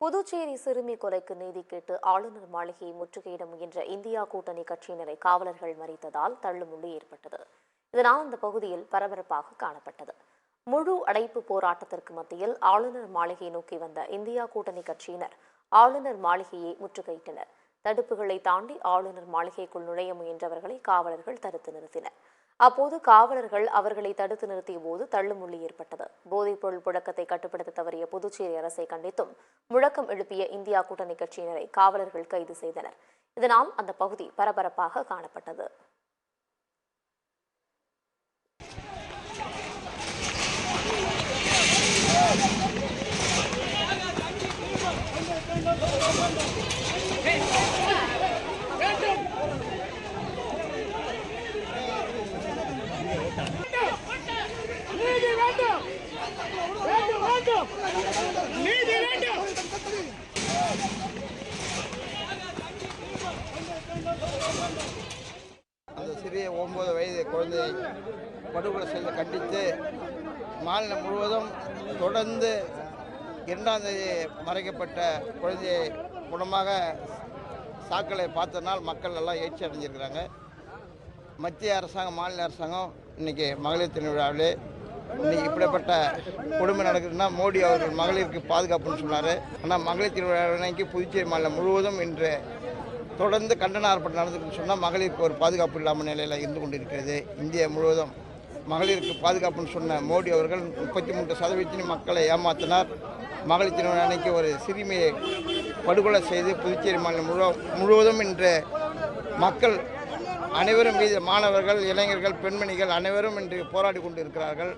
புதுச்சேரி சிறுமி கொலைக்கு நீதி கேட்டு ஆளுநர் மாளிகையை முற்றுகையிட முயன்ற இந்தியா கூட்டணி கட்சியினரை காவலர்கள் மறித்ததால் தள்ளுமுள்ளு ஏற்பட்டது. இதனால் அந்த பகுதியில் பரபரப்பாக காணப்பட்டது. முழு அடைப்பு போராட்டத்திற்கு மத்தியில் ஆளுநர் மாளிகையை நோக்கி வந்த இந்தியா கூட்டணி கட்சியினர் ஆளுநர் மாளிகையை முற்றுகையிட்டனர். தடுப்புகளை தாண்டி ஆளுநர் மாளிகைக்குள் நுழைய முயன்றவர்களை காவலர்கள் தடுத்து நிறுத்தினர். அப்போது காவலர்கள் அவர்களை தடுத்து நிறுத்திய போது தள்ளுமுள்ளி ஏற்பட்டது. போதைப்பொருள் புழக்கத்தை கட்டுப்படுத்த தவறிய புதுச்சேரி அரசை கண்டித்தும் முழக்கம் எழுப்பிய இந்தியா கூட்டணி கட்சியினரை காவலர்கள் கைது செய்தனர். இதனால் அந்த பகுதி பரபரப்பாக காணப்பட்டது. அந்த சிறிய 9 வயது குழந்தையை படுகொலை செய்து கண்டித்து மாநிலம் முழுவதும் தொடர்ந்து 2ஆம் தேதி மறைக்கப்பட்ட குழந்தையை குணமாக சாக்களை பார்த்தனால் மக்கள் எல்லாம் எழுச்சி அடைஞ்சிருக்கிறாங்க. மத்திய அரசாங்கம், மாநில அரசாங்கம் இன்றைக்கி மகளிர் தின விழாவிலே இன்றைக்கி இப்படிப்பட்ட கொடுமை நடக்குதுன்னா மோடி அவர்கள் மகளிருக்கு பாதுகாப்புன்னு சொன்னார். ஆனால் மகளிர் தின விழாவினைக்கு புதுச்சேரி மாநிலம் முழுவதும் இன்று தொடர்ந்து கண்டன ஆர்ப்பாட்டம் நடந்துக்குன்னு சொன்னால் மகளிருக்கு ஒரு பாதுகாப்பு இல்லாமல் நிலையில் இருந்து கொண்டிருக்கிறது. இந்தியா முழுவதும் மகளிருக்கு பாதுகாப்புன்னு சொன்ன மோடி அவர்கள் 33% மக்களை ஏமாற்றினார். மகளிர் தின அன்னைக்கு ஒரு சிறுமியை படுகொலை செய்து புதுச்சேரி மாநிலம் முழுவதும் இன்று மக்கள் அனைவரும் மீது மாணவர்கள், இளைஞர்கள், பெண்மணிகள் அனைவரும் இன்று போராடி கொண்டு இருக்கிறார்கள்.